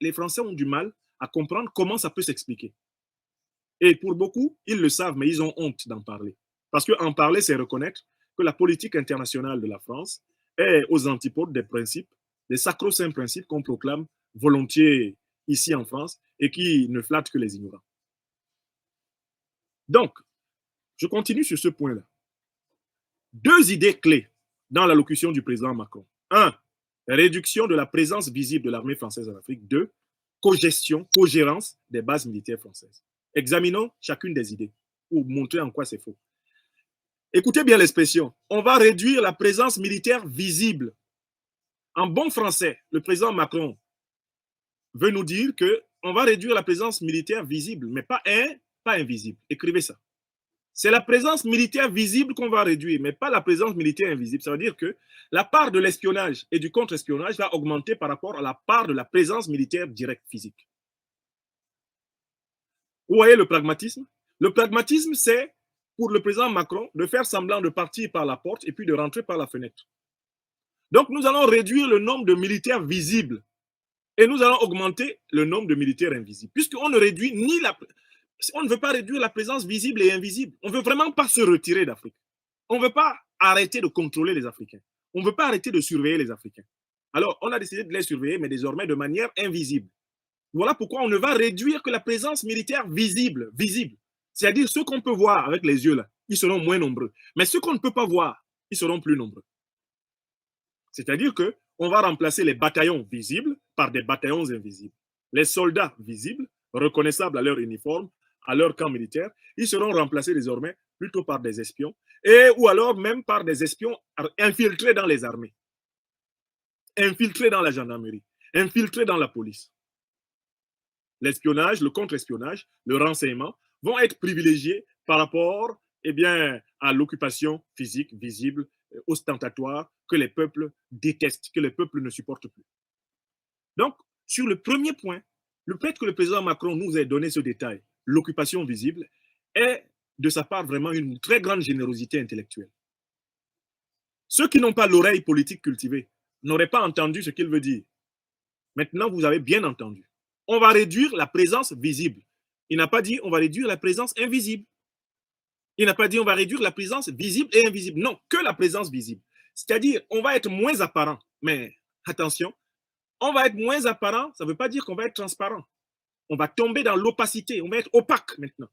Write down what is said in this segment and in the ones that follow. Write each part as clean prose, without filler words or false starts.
les Français ont du mal à comprendre comment ça peut s'expliquer. Et pour beaucoup, ils le savent, mais ils ont honte d'en parler. Parce qu'en parler, c'est reconnaître que la politique internationale de la France est aux antipodes des principes, des sacro-saints principes qu'on proclame volontiers ici en France et qui ne flattent que les ignorants. Donc, je continue sur ce point-là. Deux idées clés dans l'allocution du président Macron. Un, réduction de la présence visible de l'armée française en Afrique. Deux, cogestion, cogérance des bases militaires françaises. Examinons chacune des idées pour montrer en quoi c'est faux. Écoutez bien l'expression. On va réduire la présence militaire visible. En bon français, le président Macron veut nous dire qu'on va réduire la présence militaire visible, mais pas invisible. Écrivez ça. C'est la présence militaire visible qu'on va réduire, mais pas la présence militaire invisible. Ça veut dire que la part de l'espionnage et du contre-espionnage va augmenter par rapport à la part de la présence militaire directe physique. Vous voyez le pragmatisme? Le pragmatisme, c'est pour le président Macron de faire semblant de partir par la porte et puis de rentrer par la fenêtre. Donc, nous allons réduire le nombre de militaires visibles et nous allons augmenter le nombre de militaires invisibles, puisqu'on ne réduit ni la... On ne veut pas réduire la présence visible et invisible. On ne veut vraiment pas se retirer d'Afrique. On ne veut pas arrêter de contrôler les Africains. On ne veut pas arrêter de surveiller les Africains. Alors, on a décidé de les surveiller, mais désormais de manière invisible. Voilà pourquoi on ne va réduire que la présence militaire visible. C'est-à-dire ceux qu'on peut voir avec les yeux, là, ils seront moins nombreux. Mais ceux qu'on ne peut pas voir, ils seront plus nombreux. C'est-à-dire qu'on va remplacer les bataillons visibles par des bataillons invisibles. Les soldats visibles, reconnaissables à leur uniforme, à leur camp militaire, ils seront remplacés désormais plutôt par des espions ou alors même par des espions infiltrés dans les armées, infiltrés dans la gendarmerie, infiltrés dans la police. L'espionnage, le contre-espionnage, le renseignement vont être privilégiés par rapport à l'occupation physique, visible, ostentatoire, que les peuples détestent, que les peuples ne supportent plus. Donc, sur le premier point, le fait que le président Macron nous ait donné ce détail, l'occupation visible, est de sa part vraiment une très grande générosité intellectuelle. Ceux qui n'ont pas l'oreille politique cultivée n'auraient pas entendu ce qu'il veut dire. Maintenant, vous avez bien entendu. On va réduire la présence visible. Il n'a pas dit on va réduire la présence invisible. Il n'a pas dit on va réduire la présence visible et invisible. Non, que la présence visible. C'est-à-dire, on va être moins apparent. Mais attention, on va être moins apparent, ça ne veut pas dire qu'on va être transparent. On va tomber dans l'opacité, on va être opaque maintenant.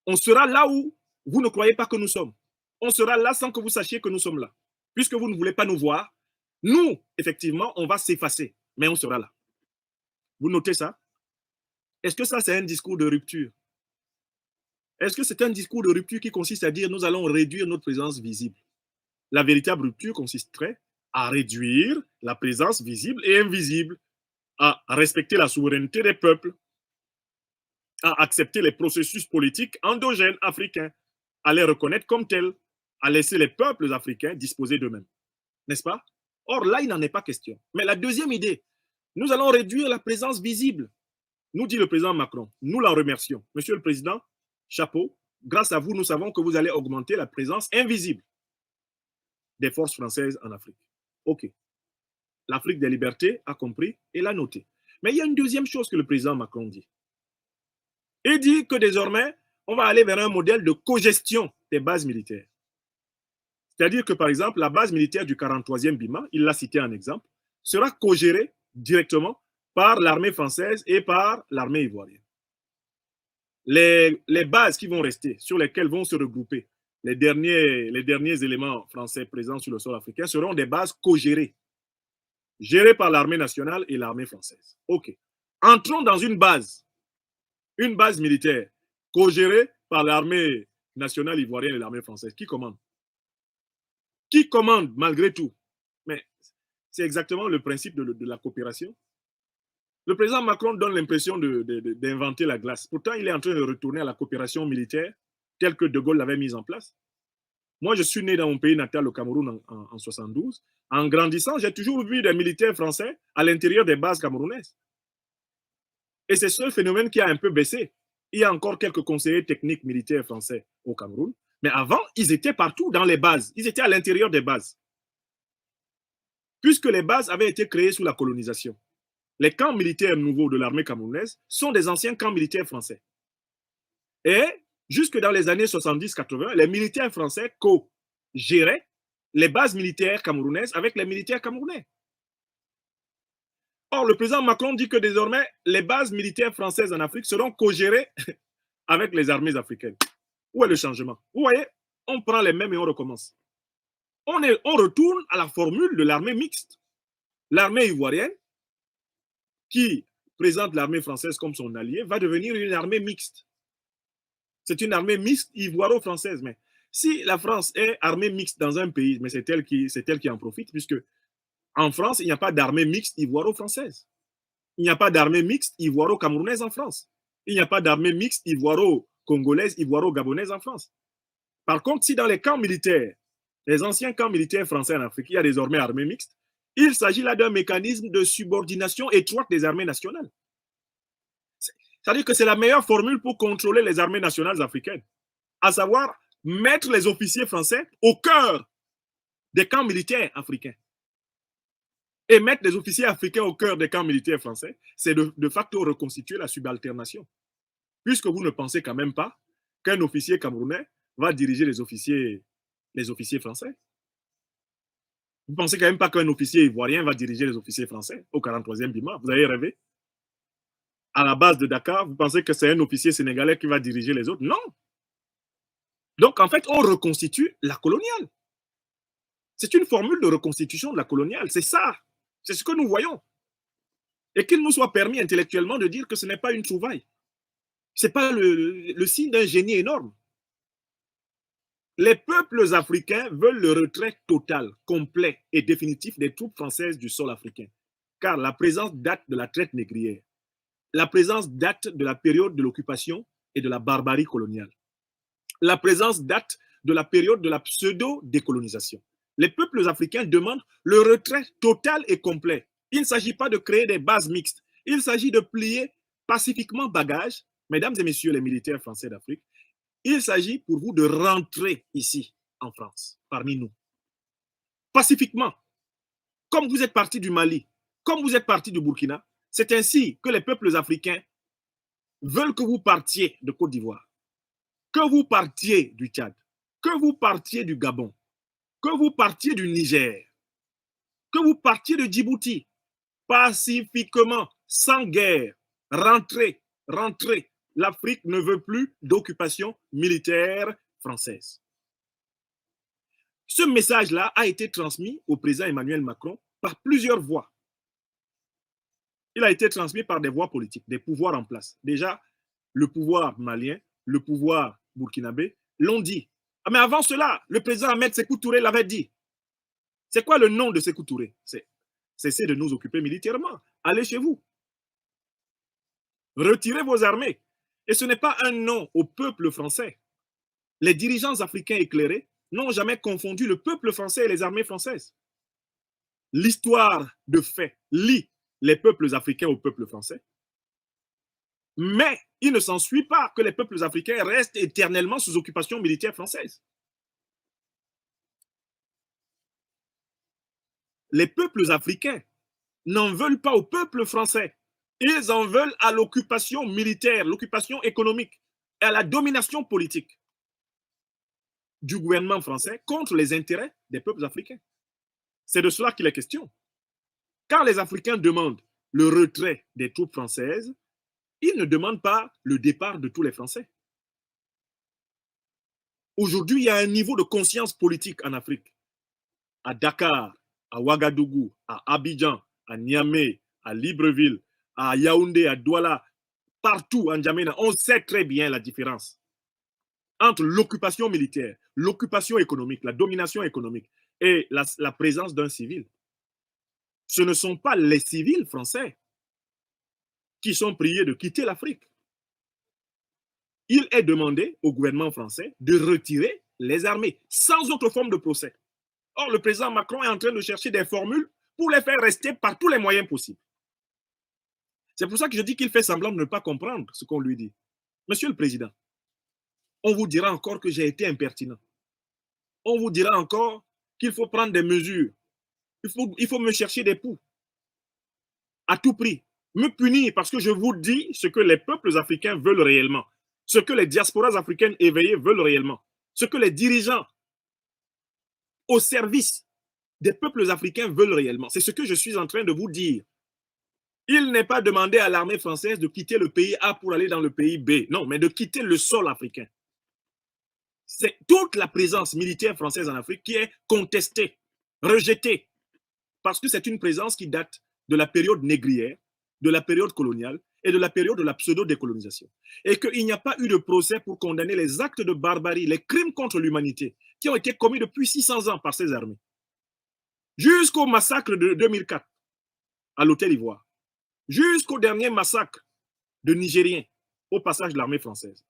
On sera là où vous ne croyez pas que nous sommes. On sera là sans que vous sachiez que nous sommes là. Puisque vous ne voulez pas nous voir, nous, effectivement, on va s'effacer, mais on sera là. Vous notez ça? Est-ce que ça, c'est un discours de rupture? Est-ce que c'est un discours de rupture qui consiste à dire nous allons réduire notre présence visible? La véritable rupture consisterait à réduire la présence visible et invisible, à respecter la souveraineté des peuples, à accepter les processus politiques endogènes africains, à les reconnaître comme tels, à laisser les peuples africains disposer d'eux-mêmes. N'est-ce pas? Or, là, il n'en est pas question. Mais la deuxième idée, nous allons réduire la présence visible. Nous dit le président Macron, nous l'en remercions. Monsieur le Président, chapeau, grâce à vous, nous savons que vous allez augmenter la présence invisible des forces françaises en Afrique. OK. L'Afrique des libertés a compris et l'a noté. Mais il y a une deuxième chose que le président Macron dit. Il dit que désormais, on va aller vers un modèle de cogestion des bases militaires. C'est-à-dire que, par exemple, la base militaire du 43e BIMA, il l'a cité en exemple, sera co-gérée directement par l'armée française et par l'armée ivoirienne. Les bases qui vont rester, sur lesquelles vont se regrouper les derniers éléments français présents sur le sol africain, seront des bases co-gérées, gérées par l'armée nationale et l'armée française. OK. Entrons dans une base militaire co-gérée par l'armée nationale ivoirienne et l'armée française. Qui commande? Qui commande malgré tout? Mais c'est exactement le principe de la coopération. Le président Macron donne l'impression d'inventer la glace. Pourtant, il est en train de retourner à la coopération militaire telle que De Gaulle l'avait mise en place. Moi, je suis né dans mon pays natal, le Cameroun, en 72. En grandissant, j'ai toujours vu des militaires français à l'intérieur des bases camerounaises. Et c'est ce phénomène qui a un peu baissé. Il y a encore quelques conseillers techniques militaires français au Cameroun. Mais avant, ils étaient partout dans les bases. Ils étaient à l'intérieur des bases. Puisque les bases avaient été créées sous la colonisation. les camps militaires nouveaux de l'armée camerounaise sont des anciens camps militaires français. Et jusque dans les années 70-80, les militaires français co-géraient les bases militaires camerounaises avec les militaires camerounais. Or, le président Macron dit que désormais, les bases militaires françaises en Afrique seront co-gérées avec les armées africaines. Où est le changement? Vous voyez, on prend les mêmes et on recommence. On retourne à la formule de l'armée mixte. L'armée ivoirienne, qui présente l'armée française comme son allié, va devenir une armée mixte. C'est une armée mixte ivoiro-française. Mais si la France est armée mixte dans un pays, mais c'est elle qui en profite, puisque en France, il n'y a pas d'armée mixte ivoiro-française. Il n'y a pas d'armée mixte ivoiro-camerounaise en France. Il n'y a pas d'armée mixte ivoiro-congolaise, ivoiro-gabonaise en France. Par contre, si dans les camps militaires, les anciens camps militaires français en Afrique, il y a désormais armée mixte, il s'agit là d'un mécanisme de subordination étroite des armées nationales. C'est-à-dire que c'est la meilleure formule pour contrôler les armées nationales africaines, à savoir mettre les officiers français au cœur des camps militaires africains. Et mettre les officiers africains au cœur des camps militaires français, c'est de facto reconstituer la subalternation. Puisque vous ne pensez quand même pas qu'un officier camerounais va diriger les officiers français. Vous ne pensez quand même pas qu'un officier ivoirien va diriger les officiers français au 43e BIMA. Vous avez rêvé? À la base de Dakar, vous pensez que c'est un officier sénégalais qui va diriger les autres? Non. Donc, en fait, on reconstitue la coloniale. C'est une formule de reconstitution de la coloniale. C'est ça. C'est ce que nous voyons. Et qu'il nous soit permis intellectuellement de dire que ce n'est pas une trouvaille. Ce n'est pas le signe d'un génie énorme. Les peuples africains veulent le retrait total, complet et définitif des troupes françaises du sol africain. Car la présence date de la traite négrière. La présence date de la période de l'occupation et de la barbarie coloniale. La présence date de la période de la pseudo-décolonisation. Les peuples africains demandent le retrait total et complet. Il ne s'agit pas de créer des bases mixtes. Il s'agit de plier pacifiquement bagages, mesdames et messieurs les militaires français d'Afrique. Il s'agit pour vous de rentrer ici, en France, parmi nous. Pacifiquement. Comme vous êtes partis du Mali, comme vous êtes partis du Burkina, c'est ainsi que les peuples africains veulent que vous partiez de Côte d'Ivoire, que vous partiez du Tchad, que vous partiez du Gabon, que vous partiez du Niger, que vous partiez de Djibouti, pacifiquement, sans guerre. Rentrez, rentrez. L'Afrique ne veut plus d'occupation militaire française. Ce message-là a été transmis au président Emmanuel Macron par plusieurs voies. Il a été transmis par des voies politiques, des pouvoirs en place. Déjà, le pouvoir malien, le pouvoir burkinabé l'ont dit. Ah, mais avant cela, le président Ahmed Sékou Touré l'avait dit. C'est quoi le nom de Sékou Touré? C'est cessez de nous occuper militairement. Allez chez vous. Retirez vos armées. Et ce n'est pas un nom au peuple français. Les dirigeants africains éclairés n'ont jamais confondu le peuple français et les armées françaises. L'histoire de fait lie les peuples africains au peuple français. Mais il ne s'ensuit pas que les peuples africains restent éternellement sous occupation militaire française. Les peuples africains n'en veulent pas au peuple français. Ils en veulent à l'occupation militaire, l'occupation économique et à la domination politique du gouvernement français contre les intérêts des peuples africains. C'est de cela qu'il est question. Quand les Africains demandent le retrait des troupes françaises, ils ne demandent pas le départ de tous les Français. Aujourd'hui, il y a un niveau de conscience politique en Afrique. À Dakar, à Ouagadougou, à Abidjan, à Niamey, à Libreville, à Yaoundé, à Douala, partout en Djamena, on sait très bien la différence entre l'occupation militaire, l'occupation économique, la domination économique et la présence d'un civil. Ce ne sont pas les civils français qui sont priés de quitter l'Afrique. Il est demandé au gouvernement français de retirer les armées sans autre forme de procès. Or, le président Macron est en train de chercher des formules pour les faire rester par tous les moyens possibles. C'est pour ça que je dis qu'il fait semblant de ne pas comprendre ce qu'on lui dit. Monsieur le Président, on vous dira encore que j'ai été impertinent. On vous dira encore qu'il faut prendre des mesures. Il faut me chercher des poux. à tout prix, me punir parce que je vous dis ce que les peuples africains veulent réellement, ce que les diasporas africaines éveillées veulent réellement, ce que les dirigeants au service des peuples africains veulent réellement. C'est ce que je suis en train de vous dire. Il n'est pas demandé à l'armée française de quitter le pays A pour aller dans le pays B, non, mais de quitter le sol africain. C'est toute la présence militaire française en Afrique qui est contestée, rejetée, parce que c'est une présence qui date de la période négrière, de la période coloniale et de la période de la pseudo-décolonisation. Et qu'il n'y a pas eu de procès pour condamner les actes de barbarie, les crimes contre l'humanité qui ont été commis depuis 600 ans par ces armées. Jusqu'au massacre de 2004 à l'Hôtel Ivoire, jusqu'au dernier massacre de Nigériens au passage de l'armée française,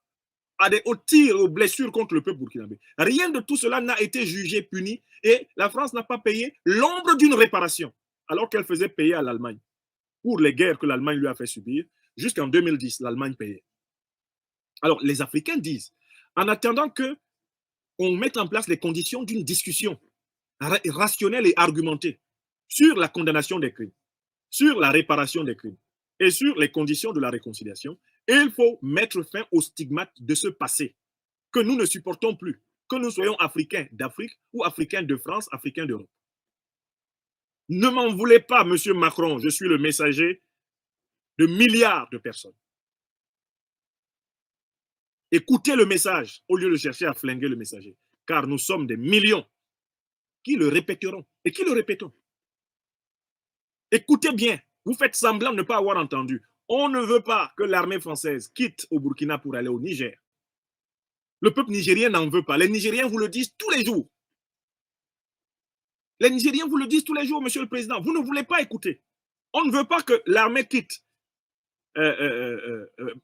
aux tirs, aux blessures contre le peuple burkinabé. Rien de tout cela n'a été jugé, puni, et la France n'a pas payé l'ombre d'une réparation, alors qu'elle faisait payer à l'Allemagne pour les guerres que l'Allemagne lui a fait subir. Jusqu'en 2010, l'Allemagne payait. Alors, les Africains disent, en attendant qu'on mette en place les conditions d'une discussion rationnelle et argumentée sur la condamnation des crimes, sur la réparation des crimes et sur les conditions de la réconciliation, il faut mettre fin aux stigmates de ce passé que nous ne supportons plus, que nous soyons africains d'Afrique ou africains de France, africains d'Europe. Ne m'en voulez pas, monsieur Macron, je suis le messager de milliards de personnes. Écoutez le message au lieu de chercher à flinguer le messager, car nous sommes des millions qui le répéteront et qui le répétons. Écoutez bien, vous faites semblant de ne pas avoir entendu. On ne veut pas que l'armée française quitte au Burkina pour aller au Niger. Le peuple nigérien n'en veut pas. Les Nigériens vous le disent tous les jours. Les Nigériens vous le disent tous les jours, monsieur le président. Vous ne voulez pas écouter. On ne veut pas que l'armée quitte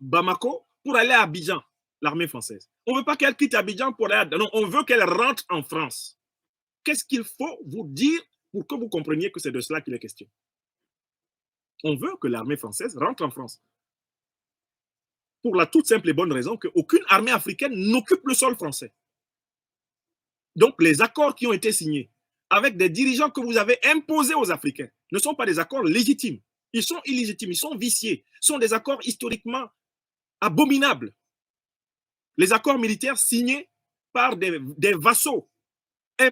Bamako pour aller à Abidjan, l'armée française. On ne veut pas qu'elle quitte Abidjan pour aller à... Non, on veut qu'elle rentre en France. Qu'est-ce qu'il faut vous dire pour que vous compreniez que c'est de cela qu'il est question? On veut que l'armée française rentre en France. Pour la toute simple et bonne raison qu'aucune armée africaine n'occupe le sol français. Donc, les accords qui ont été signés avec des dirigeants que vous avez imposés aux Africains ne sont pas des accords légitimes. Ils sont illégitimes, ils sont viciés. Ce sont des accords historiquement abominables. Les accords militaires signés par des vassaux